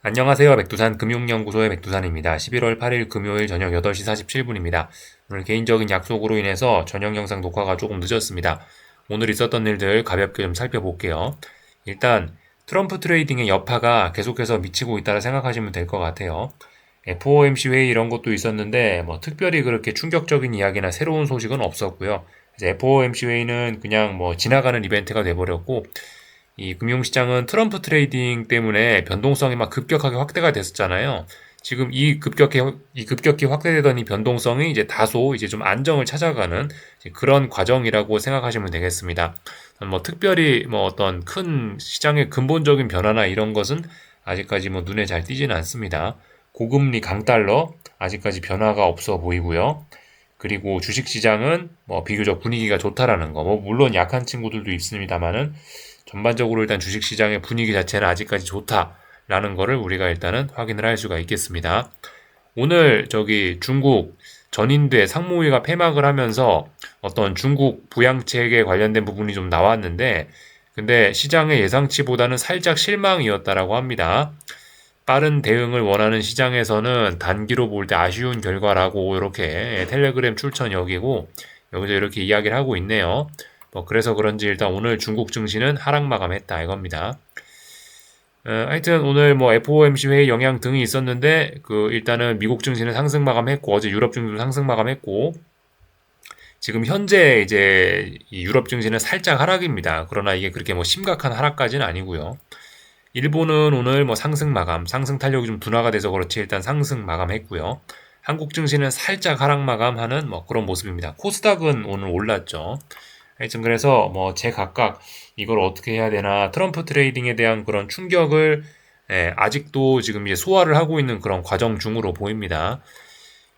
안녕하세요. 백두산 금융연구소의 백두산입니다. 11월 8일 금요일 저녁 8시 47분입니다. 오늘 개인적인 약속으로 인해서 저녁 영상 녹화가 조금 늦었습니다. 오늘 있었던 일들 가볍게 좀 살펴볼게요. 일단 트럼프 트레이딩의 여파가 계속해서 미치고 있다고 생각하시면 될 것 같아요. FOMC 회의 이런 것도 있었는데 뭐 특별히 그렇게 충격적인 이야기나 새로운 소식은 없었고요. FOMC 회의는 그냥 뭐 지나가는 이벤트가 돼버렸고 이 금융시장은 트럼프 트레이딩 때문에 변동성이 막 급격하게 확대가 됐었잖아요. 지금 이 급격히 확대되던 이 변동성이 이제 다소 이제 좀 안정을 찾아가는 그런 과정이라고 생각하시면 되겠습니다. 뭐 특별히 뭐 어떤 큰 시장의 근본적인 변화나 이런 것은 아직까지 뭐 눈에 잘 띄지는 않습니다. 고금리 강달러 아직까지 변화가 없어 보이고요. 그리고 주식시장은 뭐 비교적 분위기가 좋다라는 거. 뭐 물론 약한 친구들도 있습니다만은 전반적으로 일단 주식시장의 분위기 자체는 아직까지 좋다라는 거를 우리가 일단은 확인을 할 수가 있겠습니다. 오늘 중국 전인대 상무위가 폐막을 하면서 어떤 중국 부양책에 관련된 부분이 좀 나왔는데 근데 시장의 예상치보다는 살짝 실망이었다라고 합니다. 빠른 대응을 원하는 시장에서는 단기로 볼 때 아쉬운 결과라고 이렇게 텔레그램 출처는 여기고 여기서 이렇게 이야기를 하고 있네요. 뭐 그래서 그런지 일단 오늘 중국 증시는 하락 마감했다 이겁니다. 하여튼 오늘 뭐 FOMC 회의 영향 등이 있었는데 일단은 미국 증시는 상승 마감했고 어제 유럽 증시도 상승 마감했고 지금 현재 이제 이 유럽 증시는 살짝 하락입니다. 그러나 이게 그렇게 뭐 심각한 하락까지는 아니고요. 일본은 오늘 뭐 상승 마감, 상승 탄력이 좀 둔화가 돼서 그렇지 일단 상승 마감했고요. 한국 증시는 살짝 하락 마감하는 뭐 그런 모습입니다. 코스닥은 오늘 올랐죠. 하여튼 그래서 뭐 제각각 이걸 어떻게 해야 되나 트럼프 트레이딩에 대한 그런 충격을 아직도 지금 이제 소화를 하고 있는 그런 과정 중으로 보입니다.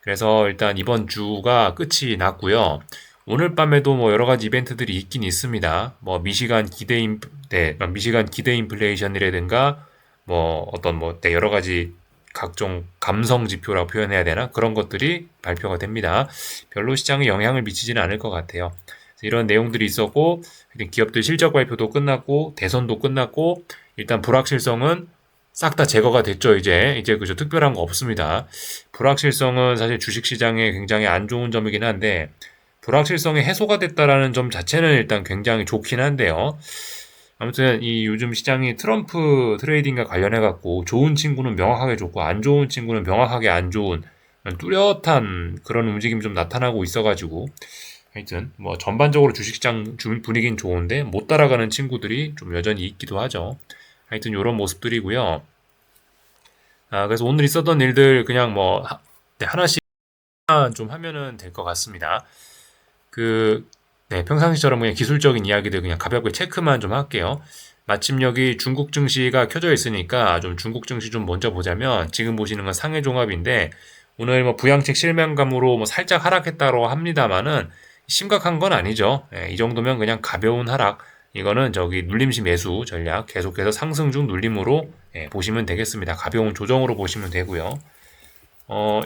그래서 일단 이번 주가 끝이 났고요. 오늘 밤에도 뭐 여러 가지 이벤트들이 있긴 있습니다. 뭐 미시간 기대 인플레이션이라든가 뭐 어떤 여러 가지 각종 감성 지표라고 표현해야 되나 그런 것들이 발표가 됩니다. 별로 시장에 영향을 미치지는 않을 것 같아요. 이런 내용들이 있었고 기업들 실적 발표도 끝났고 대선도 끝났고 일단 불확실성은 싹 다 제거가 됐죠. 이제 그저 특별한 거 없습니다. 불확실성은 사실 주식시장에 굉장히 안 좋은 점이긴 한데 불확실성이 해소가 됐다라는 점 자체는 일단 굉장히 좋긴 한데요. 아무튼 이 요즘 시장이 트럼프 트레이딩과 관련해 갖고 좋은 친구는 명확하게 좋고 안 좋은 친구는 명확하게 안 좋은 뚜렷한 그런 움직임이 좀 나타나고 있어가지고 하여튼 뭐 전반적으로 주식시장 분위기는 좋은데 못 따라가는 친구들이 좀 여전히 있기도 하죠. 하여튼 이런 모습들이고요. 그래서 오늘 있었던 일들 그냥 네, 하나씩 좀 하면은 될 것 같습니다. 네, 평상시처럼 그냥 기술적인 이야기들 그냥 가볍게 체크만 좀 할게요. 마침 여기 중국 증시가 켜져 있으니까 좀 중국 증시 좀 먼저 보자면 지금 보시는 건 상해 종합인데 오늘 뭐 부양책 실명감으로 뭐 살짝 하락했다고 합니다만은 심각한 건 아니죠. 이 정도면 그냥 가벼운 하락. 이거는 눌림시 매수 전략 계속해서 상승 중 눌림으로 보시면 되겠습니다. 가벼운 조정으로 보시면 되고요.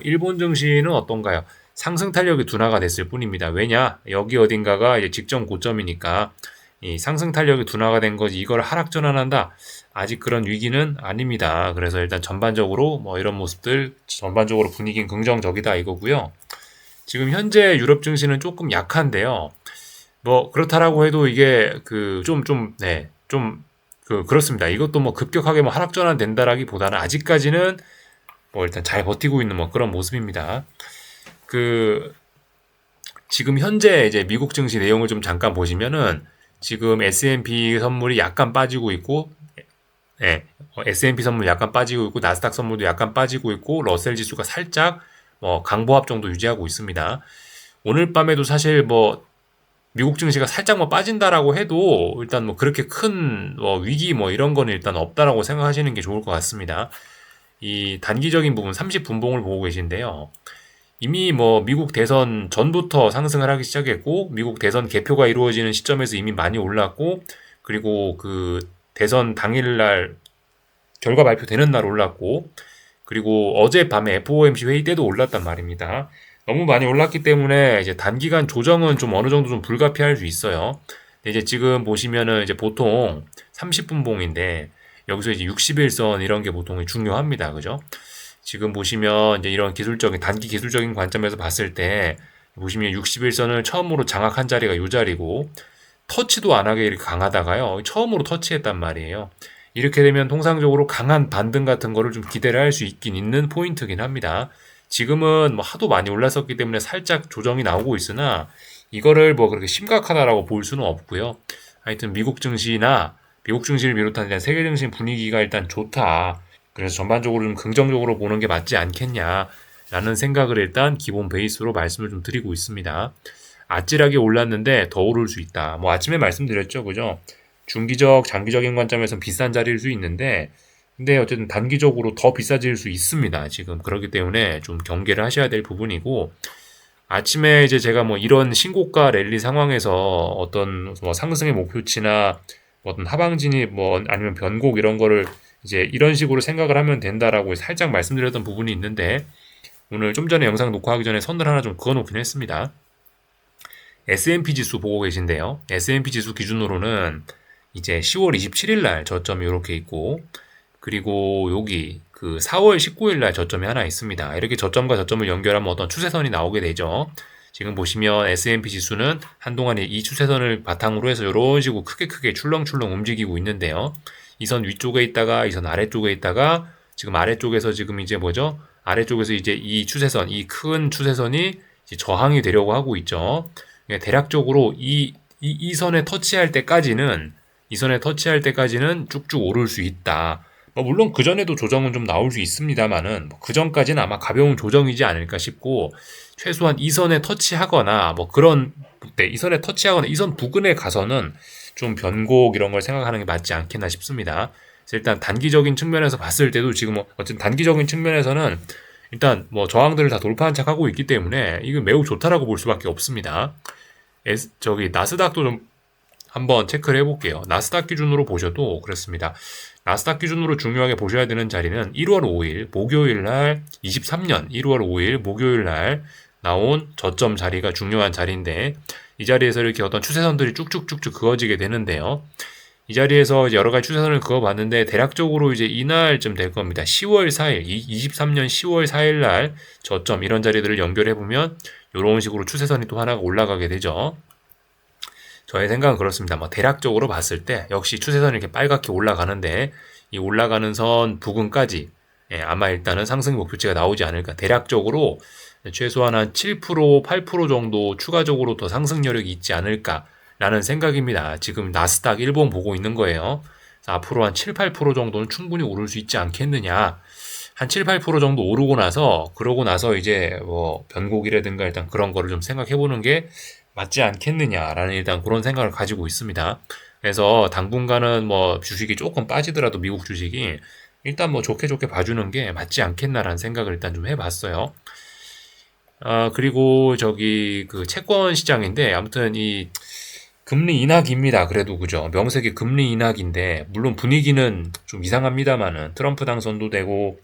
일본 증시는 어떤가요? 상승 탄력이 둔화가 됐을 뿐입니다. 왜냐? 여기 어딘가가 이제 직전 고점이니까 이 상승 탄력이 둔화가 된 거지 이걸 하락 전환한다. 아직 그런 위기는 아닙니다. 그래서 일단 전반적으로 뭐 이런 모습들 전반적으로 분위기는 긍정적이다 이거고요. 지금 현재 유럽 증시는 조금 약한데요. 뭐 그렇다라고 해도 이게 그렇습니다. 이것도 뭐 급격하게 뭐 하락 전환 된다라기보다는 아직까지는 뭐 일단 잘 버티고 있는 뭐 그런 모습입니다. 지금 현재 이제 미국 증시 내용을 좀 잠깐 보시면은 지금 S&P 선물이 약간 빠지고 있고, S&P 선물 약간 빠지고 있고, 나스닥 선물도 약간 빠지고 있고, 러셀 지수가 살짝 뭐 강보합 정도 유지하고 있습니다. 오늘 밤에도 사실 뭐 미국 증시가 살짝 뭐 빠진다라고 해도 일단 뭐 그렇게 큰 위기 뭐 이런 거는 일단 없다라고 생각하시는 게 좋을 것 같습니다. 이 단기적인 부분 30분봉을 보고 계신데요. 이미 뭐 미국 대선 전부터 상승을 하기 시작했고 미국 대선 개표가 이루어지는 시점에서 이미 많이 올랐고 그리고 대선 당일날 결과 발표되는 날 올랐고 그리고 어젯밤에 FOMC 회의 때도 올랐단 말입니다. 너무 많이 올랐기 때문에 이제 단기간 조정은 좀 어느 정도 좀 불가피할 수 있어요. 근데 이제 지금 보시면은 이제 보통 30분봉인데 여기서 이제 60일선 이런 게 보통 중요합니다. 그죠? 지금 보시면 이제 이런 단기 기술적인 관점에서 봤을 때 보시면 60일선을 처음으로 장악한 자리가 이 자리고 터치도 안 하게 이렇게 강하다가요. 처음으로 터치했단 말이에요. 이렇게 되면 통상적으로 강한 반등 같은 거를 좀 기대를 할 수 있긴 있는 포인트긴 합니다. 지금은 뭐 하도 많이 올랐었기 때문에 살짝 조정이 나오고 있으나 이거를 뭐 그렇게 심각하다라고 볼 수는 없고요. 하여튼 미국 증시를 비롯한 일단 세계 증시 분위기가 일단 좋다. 그래서 전반적으로 좀 긍정적으로 보는 게 맞지 않겠냐라는 생각을 일단 기본 베이스로 말씀을 좀 드리고 있습니다. 아찔하게 올랐는데 더 오를 수 있다. 뭐 아침에 말씀드렸죠, 그죠? 중기적, 장기적인 관점에서는 비싼 자리일 수 있는데, 근데 어쨌든 단기적으로 더 비싸질 수 있습니다. 지금 그렇기 때문에 좀 경계를 하셔야 될 부분이고, 아침에 이제 제가 뭐 이런 신고가 랠리 상황에서 어떤 뭐 상승의 목표치나 어떤 하방 진입 뭐 아니면 변곡 이런 거를 이제 이런 식으로 생각을 하면 된다라고 살짝 말씀드렸던 부분이 있는데, 오늘 좀 전에 영상 녹화하기 전에 선을 하나 좀 그어놓긴 했습니다. S&P 지수 보고 계신데요. S&P 지수 기준으로는 이제 10월 27일 날 저점이 이렇게 있고, 그리고 여기 그 4월 19일 날 저점이 하나 있습니다. 이렇게 저점과 저점을 연결하면 어떤 추세선이 나오게 되죠. 지금 보시면 S&P 지수는 한동안 이 추세선을 바탕으로 해서 이런 식으로 크게 출렁출렁 움직이고 있는데요. 이 선 위쪽에 있다가 이 선 아래쪽에 있다가 지금 아래쪽에서 지금 이제 뭐죠? 아래쪽에서 이제 이 추세선, 이 큰 추세선이 이제 저항이 되려고 하고 있죠. 대략적으로 이 선에 터치할 때까지는 쭉쭉 오를 수 있다. 물론 그 전에도 조정은 좀 나올 수 있습니다만은 그 전까지는 아마 가벼운 조정이지 않을까 싶고, 최소한 이 선에 터치하거나 이 선 부근에 가서는 좀 변곡 이런 걸 생각하는 게 맞지 않겠나 싶습니다. 그래서 일단 단기적인 측면에서 봤을 때도 지금 어쨌든 단기적인 측면에서는 일단 뭐 저항들을 다 돌파한 척 하고 있기 때문에 이거 매우 좋다라고 볼 수밖에 없습니다. 나스닥도 좀 한번 체크를 해볼게요. 나스닥 기준으로 보셔도 그렇습니다. 나스닥 기준으로 중요하게 보셔야 되는 자리는 1월 5일 목요일 날 23년 1월 5일 목요일 날 나온 저점 자리가 중요한 자리인데, 이 자리에서 이렇게 어떤 추세선들이 쭉쭉쭉쭉 그어지게 되는데요. 이 자리에서 이제 여러 가지 추세선을 그어봤는데 대략적으로 이제 이날쯤 될 겁니다. 10월 4일, 23년 10월 4일 날 저점 이런 자리들을 연결해 보면 이런 식으로 추세선이 또 하나가 올라가게 되죠. 저의 생각은 그렇습니다. 뭐 대략적으로 봤을 때 역시 추세선이 이렇게 빨갛게 올라가는데 이 올라가는 선 부근까지 아마 일단은 상승 목표치가 나오지 않을까. 대략적으로 최소한 한 7%, 8% 정도 추가적으로 더 상승 여력이 있지 않을까라는 생각입니다. 지금 나스닥 일본 보고 있는 거예요. 앞으로 한 7, 8% 정도는 충분히 오를 수 있지 않겠느냐. 한 7, 8% 정도 그러고 나서 이제 뭐 변곡이라든가 일단 그런 거를 좀 생각해 보는 게 맞지 않겠느냐라는 일단 그런 생각을 가지고 있습니다. 그래서 당분간은 뭐 주식이 조금 빠지더라도 미국 주식이 일단 뭐 좋게 봐주는 게 맞지 않겠나라는 생각을 일단 좀 해봤어요. 그리고 그 채권 시장인데 아무튼 이 금리 인하기입니다. 그래도 그죠. 명색이 금리 인하기인데 물론 분위기는 좀 이상합니다만은 트럼프 당선도 되고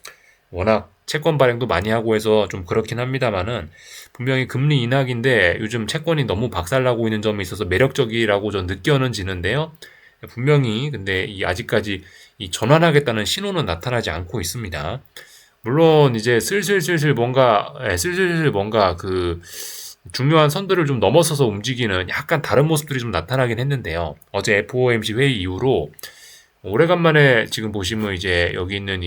워낙 채권 발행도 많이 하고 해서 좀 그렇긴 합니다만은 분명히 금리 인하기인데 요즘 채권이 너무 박살나고 있는 점에 있어서 매력적이라고 전 느껴지는데요. 분명히 근데 아직까지 전환하겠다는 신호는 나타나지 않고 있습니다. 물론 이제 슬슬 뭔가 그 중요한 선들을 좀 넘어서서 움직이는 약간 다른 모습들이 좀 나타나긴 했는데요. 어제 FOMC 회의 이후로 오래간만에 지금 보시면 이제 여기 있는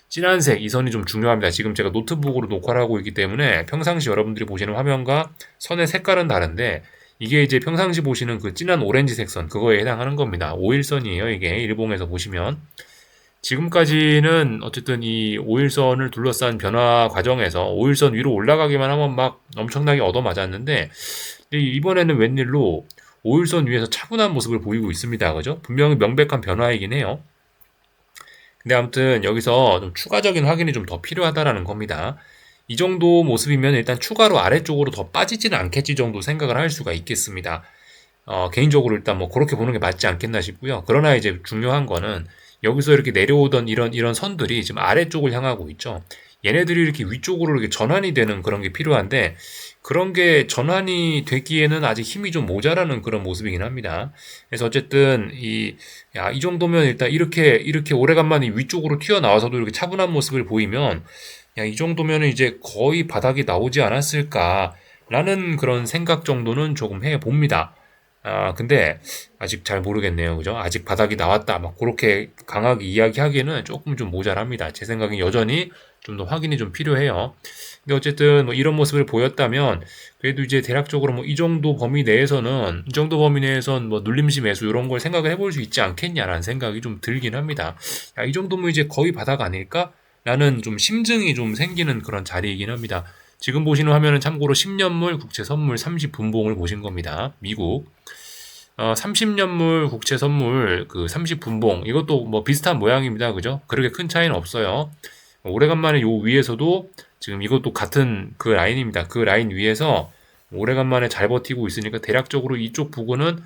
진한색 이 선이 좀 중요합니다. 지금 제가 노트북으로 녹화를 하고 있기 때문에 평상시 여러분들이 보시는 화면과 선의 색깔은 다른데 이게 이제 평상시 보시는 그 진한 오렌지색 선 그거에 해당하는 겁니다. 5일선이에요. 이게 일봉에서 보시면 지금까지는 어쨌든 이 5일선을 둘러싼 변화 과정에서 5일선 위로 올라가기만 하면 막 엄청나게 얻어맞았는데 이번에는 웬일로 5일선 위에서 차분한 모습을 보이고 있습니다. 그죠? 분명히 명백한 변화이긴 해요. 근데 아무튼 여기서 좀 추가적인 확인이 좀 더 필요하다라는 겁니다. 이 정도 모습이면 일단 추가로 아래쪽으로 더 빠지지는 않겠지 정도 생각을 할 수가 있겠습니다. 개인적으로 일단 뭐 그렇게 보는 게 맞지 않겠나 싶고요. 그러나 이제 중요한 거는 여기서 이렇게 내려오던 이런 선들이 지금 아래쪽을 향하고 있죠. 얘네들이 이렇게 위쪽으로 이렇게 전환이 되는 그런 게 필요한데 그런 게 전환이 되기에는 아직 힘이 좀 모자라는 그런 모습이긴 합니다. 그래서 어쨌든 이 정도면 일단 이렇게 오래간만에 위쪽으로 튀어나와서도 이렇게 차분한 모습을 보이면 이 정도면 이제 거의 바닥이 나오지 않았을까라는 그런 생각 정도는 조금 해 봅니다. 근데 아직 잘 모르겠네요. 그죠? 아직 바닥이 나왔다. 막 그렇게 강하게 이야기하기에는 조금 좀 모자랍니다. 제 생각엔 여전히 좀 더 확인이 좀 필요해요. 근데 어쨌든 뭐 이런 모습을 보였다면 그래도 이제 대략적으로 뭐 이 정도 범위 내에서는 이 정도 범위 내에선 뭐 눌림시 매수 이런 걸 생각을 해볼 수 있지 않겠냐라는 생각이 좀 들긴 합니다. 이 정도면 이제 거의 바닥 아닐까? 라는 좀 심증이 좀 생기는 그런 자리이긴 합니다. 지금 보시는 화면은 참고로 10년물 국채 선물 30분봉을 보신 겁니다. 미국. 30년물 국채 선물 그 30분봉 이것도 뭐 비슷한 모양입니다. 그죠? 그렇게 큰 차이는 없어요. 오래간만에 요 위에서도 지금 이것도 같은 그 라인입니다. 그 라인 위에서 오래간만에 잘 버티고 있으니까 대략적으로 이쪽 부근은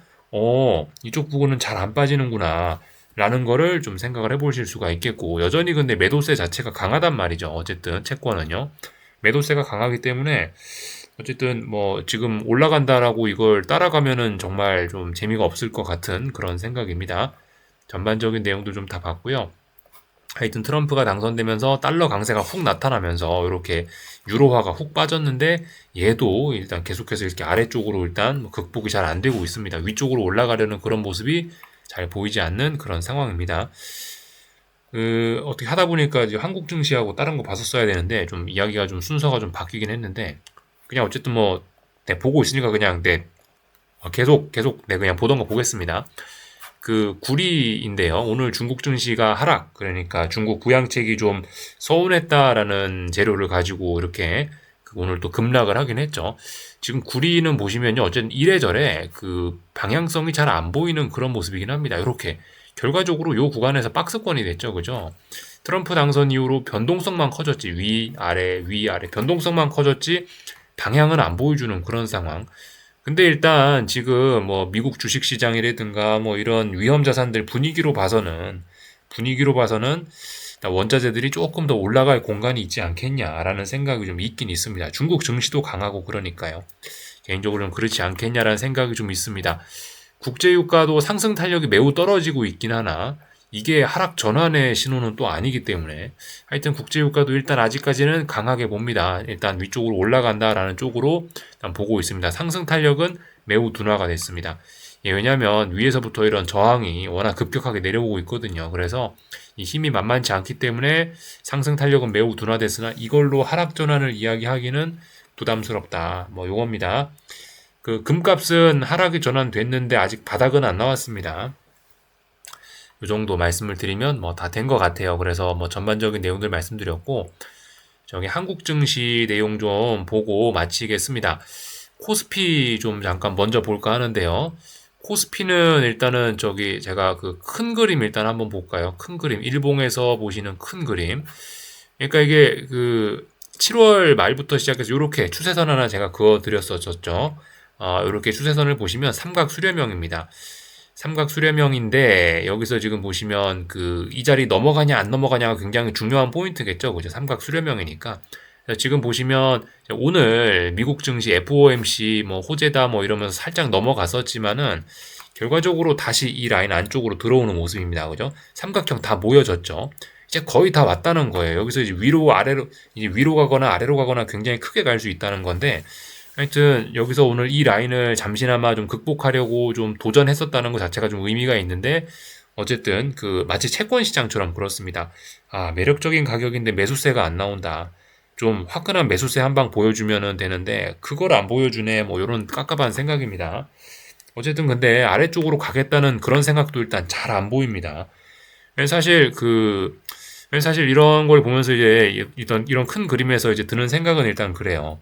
잘 안 빠지는구나. 라는 거를 좀 생각을 해보실 수가 있겠고, 여전히 근데 매도세 자체가 강하단 말이죠. 어쨌든, 채권은요. 매도세가 강하기 때문에, 어쨌든 뭐 지금 올라간다라고 이걸 따라가면은 정말 좀 재미가 없을 것 같은 그런 생각입니다. 전반적인 내용도 좀 다 봤고요. 하여튼 트럼프가 당선되면서 달러 강세가 훅 나타나면서 이렇게 유로화가 훅 빠졌는데 얘도 일단 계속해서 이렇게 아래쪽으로 일단 극복이 잘 안 되고 있습니다. 위쪽으로 올라가려는 그런 모습이 잘 보이지 않는 그런 상황입니다. 어떻게 하다 보니까 이제 한국 증시하고 다른 거 봤었어야 되는데 좀 이야기가 좀 순서가 좀 바뀌긴 했는데 그냥 어쨌든 뭐 보고 있으니까 그냥 계속 그냥 보던 거 보겠습니다. 그 구리인데요. 오늘 중국 증시가 하락, 그러니까 중국 부양책이 좀 서운했다라는 재료를 가지고 이렇게 오늘 또 급락을 하긴 했죠. 지금 구리는 보시면요, 어쨌든 이래저래 그 방향성이 잘 안 보이는 그런 모습이긴 합니다. 이렇게 결과적으로 요 구간에서 박스권이 됐죠, 그죠? 트럼프 당선 이후로 변동성만 커졌지 위 아래 변동성만 커졌지 방향은 안 보여주는 그런 상황. 근데 일단 지금 뭐 미국 주식시장이라든가 뭐 이런 위험 자산들 분위기로 봐서는 일단 원자재들이 조금 더 올라갈 공간이 있지 않겠냐라는 생각이 좀 있긴 있습니다. 중국 증시도 강하고 그러니까요. 개인적으로는 그렇지 않겠냐라는 생각이 좀 있습니다. 국제유가도 상승 탄력이 매우 떨어지고 있긴 하나 이게 하락 전환의 신호는 또 아니기 때문에 하여튼 국제유가도 일단 아직까지는 강하게 봅니다. 일단 위쪽으로 올라간다라는 쪽으로 일단 보고 있습니다. 상승 탄력은 매우 둔화가 됐습니다. 왜냐하면 위에서부터 이런 저항이 워낙 급격하게 내려오고 있거든요. 그래서 이 힘이 만만치 않기 때문에 상승 탄력은 매우 둔화됐으나 이걸로 하락 전환을 이야기하기는 부담스럽다. 뭐 요겁니다. 그 금값은 하락이 전환됐는데 아직 바닥은 안 나왔습니다. 이 정도 말씀을 드리면 뭐 다 된 것 같아요. 그래서 뭐 전반적인 내용들 말씀드렸고 저기 한국 증시 내용 좀 보고 마치겠습니다. 코스피 좀 잠깐 먼저 볼까 하는데요. 코스피는 일단은 저기 제가 그 큰 그림 일단 한번 볼까요? 큰 그림 일봉에서 보시는 큰 그림. 그러니까 이게 그 7월 말부터 시작해서 이렇게 추세선 하나 제가 그어 드렸었죠. 이렇게 추세선을 보시면 삼각 수렴형입니다. 삼각 수렴형인데 여기서 지금 보시면 그 이 자리 넘어가냐 안 넘어가냐가 굉장히 중요한 포인트겠죠. 그죠? 삼각 수렴형이니까. 지금 보시면 오늘 미국 증시 FOMC 뭐 호재다 뭐 이러면서 살짝 넘어갔었지만은 결과적으로 다시 이 라인 안쪽으로 들어오는 모습입니다. 그죠? 삼각형 다 모여졌죠. 이제 거의 다 왔다는 거예요. 여기서 이제 위로 가거나 아래로 가거나 굉장히 크게 갈 수 있다는 건데 하여튼 여기서 오늘 이 라인을 잠시나마 좀 극복하려고 좀 도전했었다는 것 자체가 좀 의미가 있는데 어쨌든 그 마치 채권 시장처럼 그렇습니다. 매력적인 가격인데 매수세가 안 나온다. 좀 화끈한 매수세 한 방 보여주면 되는데 그걸 안 보여주네 뭐 이런 깝깝한 생각입니다. 어쨌든 근데 아래쪽으로 가겠다는 그런 생각도 일단 잘 안 보입니다. 사실 사실 이런 걸 보면서 이제 이런 큰 그림에서 이제 드는 생각은 일단 그래요.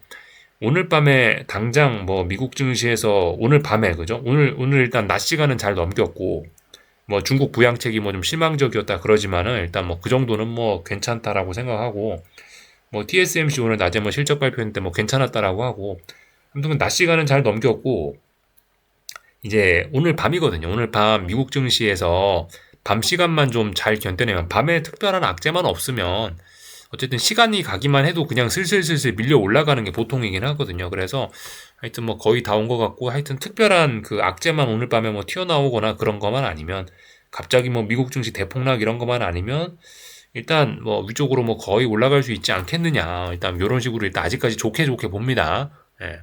오늘 밤에 당장 뭐 미국 증시에서 오늘 밤에 그죠? 오늘 일단 낮 시간은 잘 넘겼고 뭐 중국 부양책이 뭐 좀 실망적이었다 그러지만은 일단 뭐 그 정도는 뭐 괜찮다라고 생각하고 뭐 TSMC 오늘 낮에 뭐 실적 발표했는데 뭐 괜찮았다라고 하고 아무튼 낮 시간은 잘 넘겼고 이제 오늘 밤이거든요. 오늘 밤 미국 증시에서 밤 시간만 좀 잘 견뎌내면 밤에 특별한 악재만 없으면 어쨌든 시간이 가기만 해도 그냥 슬슬슬슬 밀려 올라가는 게 보통이긴 하거든요. 그래서 하여튼 뭐 거의 다 온 것 같고, 하여튼 특별한 그 악재만 오늘 밤에 뭐 튀어나오거나 그런 것만 아니면, 갑자기 뭐 미국 증시 대폭락 이런 것만 아니면 일단 뭐 위쪽으로 뭐 거의 올라갈 수 있지 않겠느냐. 일단 이런 식으로 일단 아직까지 좋게 좋게 봅니다. 예.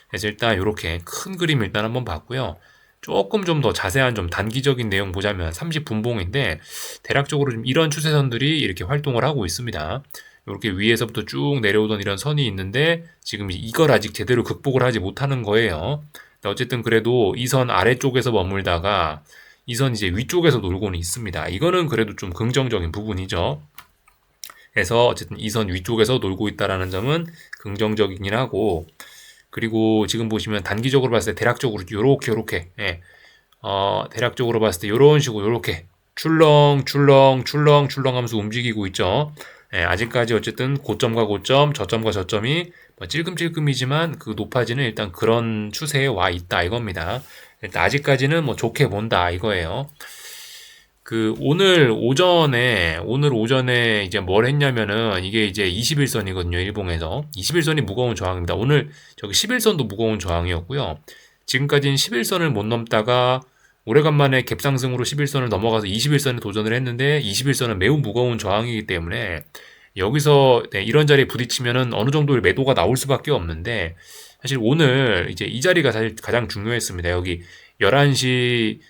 그래서 일단 이렇게 큰 그림 일단 한번 봤고요. 조금 좀 더 자세한 좀 단기적인 내용 보자면 30분봉인데 대략적으로 좀 이런 추세선들이 이렇게 활동을 하고 있습니다. 이렇게 위에서부터 쭉 내려오던 이런 선이 있는데 지금 이걸 아직 제대로 극복을 하지 못하는 거예요. 어쨌든 그래도 이 선 아래쪽에서 머물다가 이 선 이제 위쪽에서 놀고는 있습니다. 이거는 그래도 좀 긍정적인 부분이죠. 그래서 어쨌든 이 선 위쪽에서 놀고 있다라는 점은 긍정적이긴 하고, 그리고 지금 보시면 단기적으로 봤을 때 대략적으로 요렇게 예. 대략적으로 봤을 때 요런 식으로 요렇게 출렁 하면서 움직이고 있죠. 예, 아직까지 어쨌든 고점과 고점, 저점과 저점이 뭐 찔끔찔끔이지만 그 높아지는 일단 그런 추세에 와 있다 이겁니다. 일단 아직까지는 뭐 좋게 본다 이거예요. 그 오늘 오전에 이제 뭘 했냐면은 이게 이제 21선이거든요. 일봉에서 21선이 무거운 저항입니다. 오늘 저기 11선도 무거운 저항이었고요. 지금까지는 11선을 못 넘다가 오래간만에 갭상승으로 11선을 넘어가서 21선에 도전을 했는데 21선은 매우 무거운 저항이기 때문에 여기서 네, 이런 자리에 부딪히면은 어느 정도의 매도가 나올 수밖에 없는데, 사실 오늘 이제 이 자리가 사실 가장 중요했습니다. 여기 11시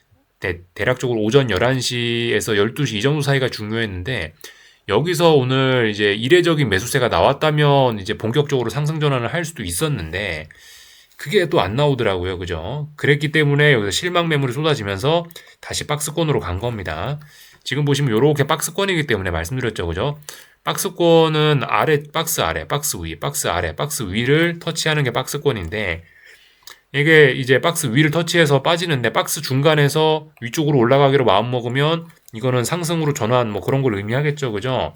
대략적으로 오전 11시에서 12시 이 정도 사이가 중요했는데, 여기서 오늘 이제 이례적인 매수세가 나왔다면 이제 본격적으로 상승 전환을 할 수도 있었는데 그게 또 안 나오더라고요. 그죠? 그랬기 때문에 여기서 실망 매물이 쏟아지면서 다시 박스권으로 간 겁니다. 지금 보시면 이렇게 박스권이기 때문에 말씀드렸죠. 그죠? 박스권은 박스 아래, 박스 위, 박스 아래, 박스 위를 터치하는 게 박스권인데, 이게 이제 박스 위를 터치해서 빠지는데 박스 중간에서 위쪽으로 올라가기로 마음먹으면 이거는 상승으로 전환 뭐 그런 걸 의미하겠죠. 그죠?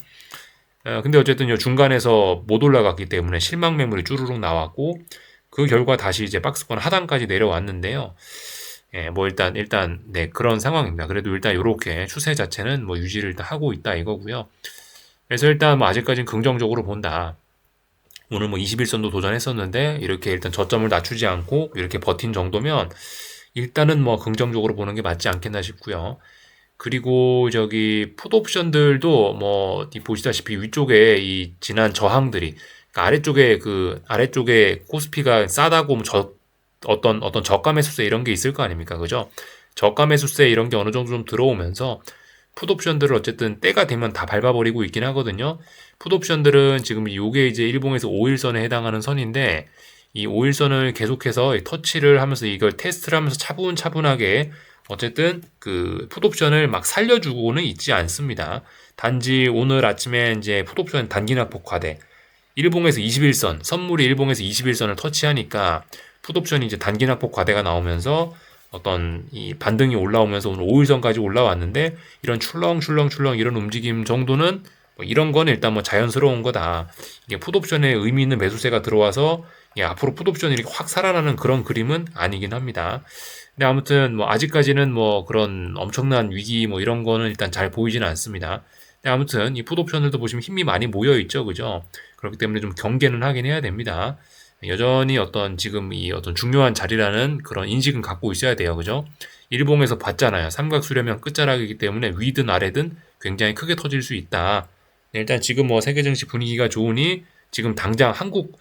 근데 어쨌든 요 중간에서 못 올라갔기 때문에 실망 매물이 쭈루룩 나왔고, 그 결과 다시 이제 박스권 하단까지 내려왔는데요. 예, 뭐 일단 네, 그런 상황입니다. 그래도 일단 요렇게 추세 자체는 뭐 유지를 일단 하고 있다 이거고요. 그래서 일단 뭐 아직까지는 긍정적으로 본다. 오늘 뭐 21선도 도전했었는데 이렇게 일단 저점을 낮추지 않고 이렇게 버틴 정도면 일단은 뭐 긍정적으로 보는 게 맞지 않겠나 싶고요. 그리고 저기 풋옵션들도 뭐 보시다시피 위쪽에 이 지난 저항들이, 그러니까 아래쪽에 코스피가 싸다고 뭐 어떤 저가 매수세 이런 게 있을 거 아닙니까? 그죠? 저가 매수세 이런 게 어느 정도 좀 들어오면서 풋옵션들을 어쨌든 때가 되면 다 밟아버리고 있긴 하거든요. 풋옵션들은 지금 요게 이제 일봉에서 5일선에 해당하는 선인데, 이 5일선을 계속해서 터치를 하면서 이걸 테스트를 하면서 차분차분하게 어쨌든 그 풋옵션을 막 살려주고는 있지 않습니다. 단지 오늘 아침에 이제 풋옵션 단기 낙폭화돼 일봉에서 21선, 선물이 일봉에서 21선을 터치하니까 풋옵션이 이제 단기 낙폭 과대가 나오면서 어떤 이 반등이 올라오면서 오늘 5일선까지 올라왔는데, 이런 출렁출렁 이런 움직임 정도는 뭐 이런 건 일단 뭐 자연스러운 거다. 이게 풋옵션에 의미 있는 매수세가 들어와서 앞으로 풋옵션이 이렇게 확 살아나는 그런 그림은 아니긴 합니다. 근데 아무튼 뭐 아직까지는 뭐 그런 엄청난 위기 뭐 이런 거는 일단 잘 보이지는 않습니다. 근데 아무튼 이 풋옵션들도 보시면 힘이 많이 모여 있죠, 그죠? 그렇기 때문에 좀 경계는 하긴 해야 됩니다. 여전히 어떤 지금 이 어떤 중요한 자리라는 그런 인식은 갖고 있어야 돼요, 그죠? 일봉에서 봤잖아요. 삼각수렴형 끝자락이기 때문에 위든 아래든 굉장히 크게 터질 수 있다. 일단 지금 뭐 세계 증시 분위기가 좋으니 지금 당장 한국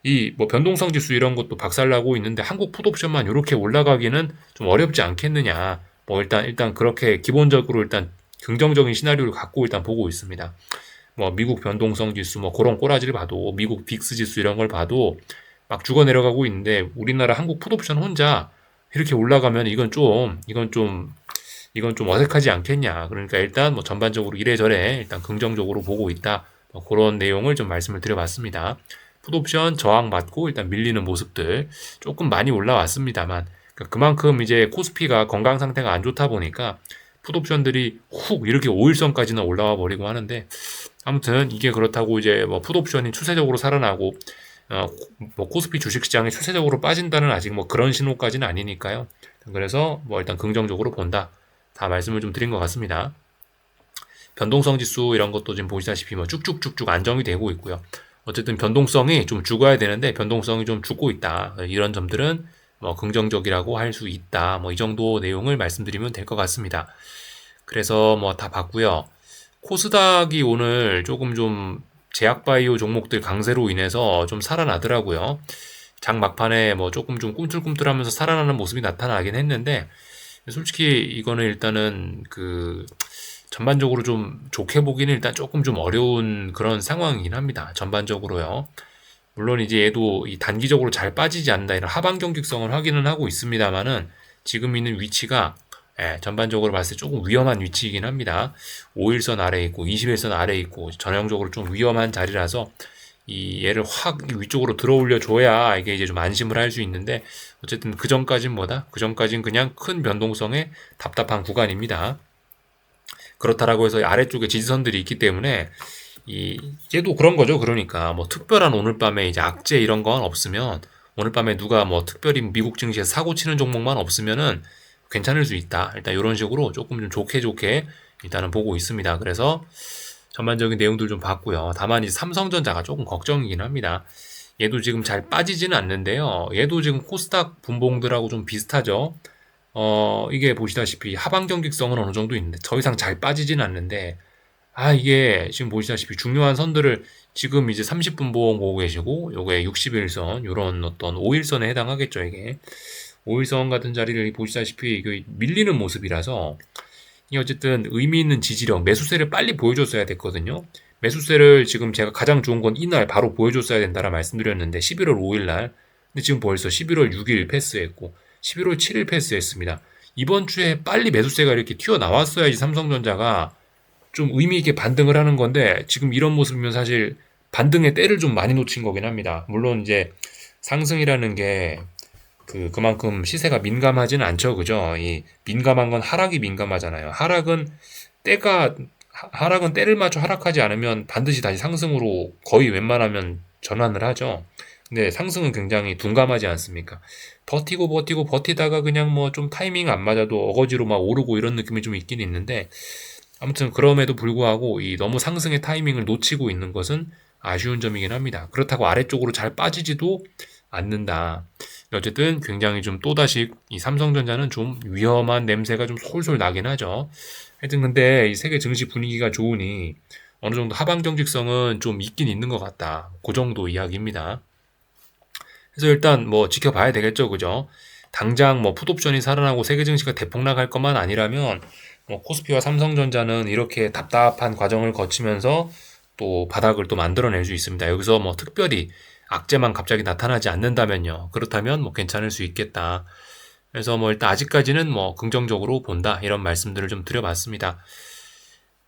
이 뭐 변동성 지수 이런 것도 박살나고 있는데 한국 풋옵션만 이렇게 올라가기는 좀 어렵지 않겠느냐. 뭐 일단 그렇게 기본적으로 일단 긍정적인 시나리오를 갖고 일단 보고 있습니다. 뭐 미국 변동성 지수 뭐 그런 꼬라지를 봐도, 미국 빅스 지수 이런 걸 봐도 막 죽어 내려가고 있는데 우리나라 한국 풋옵션 혼자 이렇게 올라가면 이건 좀 어색하지 않겠냐. 그러니까 일단 뭐 전반적으로 이래저래 일단 긍정적으로 보고 있다. 뭐 그런 내용을 좀 말씀을 드려봤습니다. 풋옵션 저항 받고 일단 밀리는 모습들 조금 많이 올라왔습니다만, 그러니까 그만큼 이제 코스피가 건강 상태가 안 좋다 보니까 풋옵션들이 훅 이렇게 5일선까지나 올라와 버리고 하는데, 아무튼 이게 그렇다고 이제 뭐 풋옵션이 추세적으로 살아나고 뭐 코스피 주식시장이 추세적으로 빠진다는 아직 뭐 그런 신호까지는 아니니까요. 그래서 뭐 일단 긍정적으로 본다. 다 말씀을 좀 드린 것 같습니다. 변동성 지수 이런 것도 지금 보시다시피 뭐 쭉쭉쭉쭉 안정이 되고 있고요. 어쨌든 변동성이 좀 죽어야 되는데 변동성이 좀 죽고 있다. 이런 점들은 뭐 긍정적이라고 할 수 있다. 뭐 이 정도 내용을 말씀드리면 될 것 같습니다. 그래서 뭐 다 봤고요. 코스닥이 오늘 조금 좀 제약바이오 종목들 강세로 인해서 좀 살아나더라고요. 장 막판에 뭐 조금 좀 꿈틀꿈틀하면서 살아나는 모습이 나타나긴 했는데 솔직히 이거는 일단은 그 전반적으로 좀 좋게 보기는 일단 조금 좀 어려운 그런 상황이긴 합니다. 전반적으로요. 물론 이제 얘도 이 단기적으로 잘 빠지지 않는다 이런 하방 경직성을 확인은 하고 있습니다만은 지금 있는 위치가 전반적으로 봤을 때 조금 위험한 위치이긴 합니다. 5일선 아래에 있고 20일선 아래에 있고 전형적으로 좀 위험한 자리라서 이 얘를 확 위쪽으로 들어올려 줘야 이게 이제 좀 안심을 할 수 있는데 어쨌든 그 전까진 뭐다? 그 전까진 그냥 큰 변동성의 답답한 구간입니다. 그렇다라고 해서 아래쪽에 지지선들이 있기 때문에 얘도 그런 거죠. 그러니까 뭐 특별한 오늘 밤에 이제 악재 이런 건 없으면 오늘 밤에 누가 뭐 특별히 미국 증시에서 사고 치는 종목만 없으면은 괜찮을 수 있다. 일단 이런 식으로 조금 좀 좋게 일단은 보고 있습니다. 그래서 전반적인 내용들 좀 봤고요. 다만 이 삼성전자가 조금 걱정이긴 합니다. 얘도 지금 잘 빠지지는 않는데요. 얘도 지금 코스닥 분봉들하고 좀 비슷하죠. 이게 보시다시피 하방 경직성은 어느 정도 있는데 더 이상 잘 빠지지는 않는데 이게 지금 보시다시피 중요한 선들을 지금 이제 30분 보고 계시고 요게 60일선 요런 어떤 5일선에 해당하겠죠. 이게 5일선 같은 자리를 보시다시피 이게 밀리는 모습이라서 이 어쨌든 의미 있는 지지력 매수세를 빨리 보여줬어야 됐거든요. 매수세를 지금 제가 가장 좋은 건 이날 바로 보여줬어야 된다라 말씀드렸는데 11월 5일 날 근데 지금 벌써 11월 6일 패스했고 11월 7일 패스했습니다. 이번 주에 빨리 매수세가 이렇게 튀어나왔어야지 삼성전자가 좀 의미 있게 반등을 하는 건데 지금 이런 모습이면 사실 반등의 때를 좀 많이 놓친 거긴 합니다. 물론 이제 상승이라는 게 그만큼 시세가 민감하지는 않죠. 그죠? 이 민감한 건 하락이 민감하잖아요. 하락은 때를 맞춰 하락하지 않으면 반드시 다시 상승으로 거의 웬만하면 전환을 하죠. 근데 상승은 굉장히 둔감하지 않습니까? 버티다가 그냥 뭐 좀 타이밍 안 맞아도 어거지로 막 오르고 이런 느낌이 좀 있긴 있는데 아무튼 그럼에도 불구하고 이 너무 상승의 타이밍을 놓치고 있는 것은 아쉬운 점이긴 합니다. 그렇다고 아래쪽으로 잘 빠지지도 않는다. 어쨌든 굉장히 좀 또다시 이 삼성전자는 좀 위험한 냄새가 좀 솔솔 나긴 하죠. 하여튼 근데 이 세계 증시 분위기가 좋으니 어느 정도 하방 경직성은 좀 있긴 있는 것 같다. 그 정도 이야기입니다. 그래서 일단 뭐 지켜봐야 되겠죠. 그죠? 당장 뭐 풋옵션이 살아나고 세계 증시가 대폭락할 것만 아니라면 뭐 코스피와 삼성전자는 이렇게 답답한 과정을 거치면서 또 바닥을 또 만들어낼 수 있습니다. 여기서 뭐 특별히 악재만 갑자기 나타나지 않는다면요. 그렇다면 뭐 괜찮을 수 있겠다. 그래서 뭐 일단 아직까지는 뭐 긍정적으로 본다. 이런 말씀들을 좀 드려봤습니다.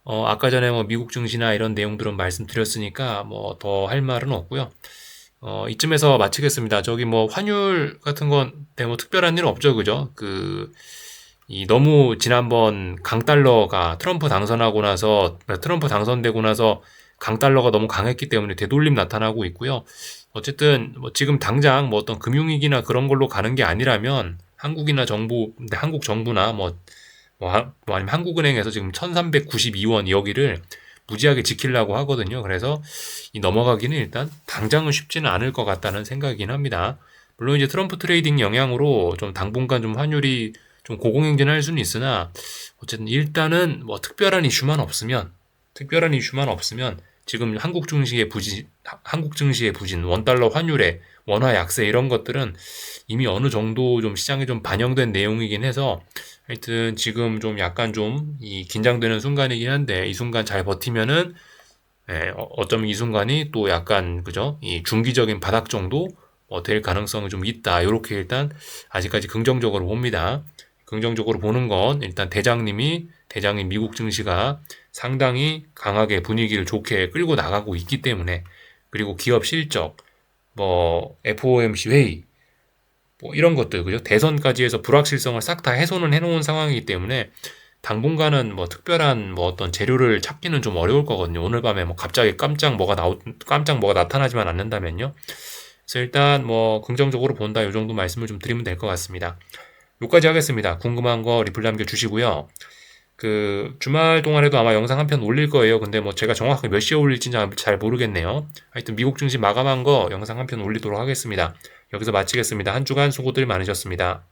아까 전에 뭐 미국 증시나 이런 내용들은 말씀드렸으니까 뭐 더 할 말은 없고요. 이쯤에서 마치겠습니다. 저기 뭐 환율 같은 건 뭐 특별한 일은 없죠. 그죠? 너무 지난번 강달러가 트럼프 당선되고 나서 강달러가 너무 강했기 때문에 되돌림 나타나고 있고요. 어쨌든 뭐 지금 당장 뭐 어떤 금융위기나 그런 걸로 가는 게 아니라면 한국 정부나 아니면 한국은행에서 지금 1392원 여기를 무지하게 지키려고 하거든요. 그래서 이 넘어가기는 일단 당장은 쉽지는 않을 것 같다는 생각이긴 합니다. 물론 이제 트럼프 트레이딩 영향으로 좀 당분간 좀 환율이 좀 고공행진할 수는 있으나 어쨌든 일단은 뭐 특별한 이슈만 없으면 지금 한국 증시의 부진, 원달러 환율의 원화 약세 이런 것들은 이미 어느 정도 좀 시장에 좀 반영된 내용이긴 해서 하여튼 지금 좀 약간 좀 이 긴장되는 순간이긴 한데 이 순간 잘 버티면은 어쩌면 이 순간이 또 약간 그죠? 이 중기적인 바닥 정도 될 가능성이 좀 있다. 이렇게 일단 아직까지 긍정적으로 봅니다. 긍정적으로 보는 건 일단 대장님 미국 증시가 상당히 강하게 분위기를 좋게 끌고 나가고 있기 때문에 그리고 기업 실적, 뭐 FOMC 회의, 뭐 이런 것들 그죠? 대선까지 해서 불확실성을 싹 다 해소는 해놓은 상황이기 때문에 당분간은 뭐 특별한 뭐 어떤 재료를 찾기는 좀 어려울 거거든요. 오늘 밤에 뭐 갑자기 깜짝 뭐가 나타나지만 않는다면요. 그래서 일단 뭐 긍정적으로 본다 이 정도 말씀을 좀 드리면 될 것 같습니다. 여기까지 하겠습니다. 궁금한 거 리플 남겨주시고요. 주말 동안에도 아마 영상 한 편 올릴 거예요. 근데 뭐 제가 정확하게 몇 시에 올릴지는 잘 모르겠네요. 하여튼 미국 증시 마감한 거 영상 한 편 올리도록 하겠습니다. 여기서 마치겠습니다. 한 주간 수고들 많으셨습니다.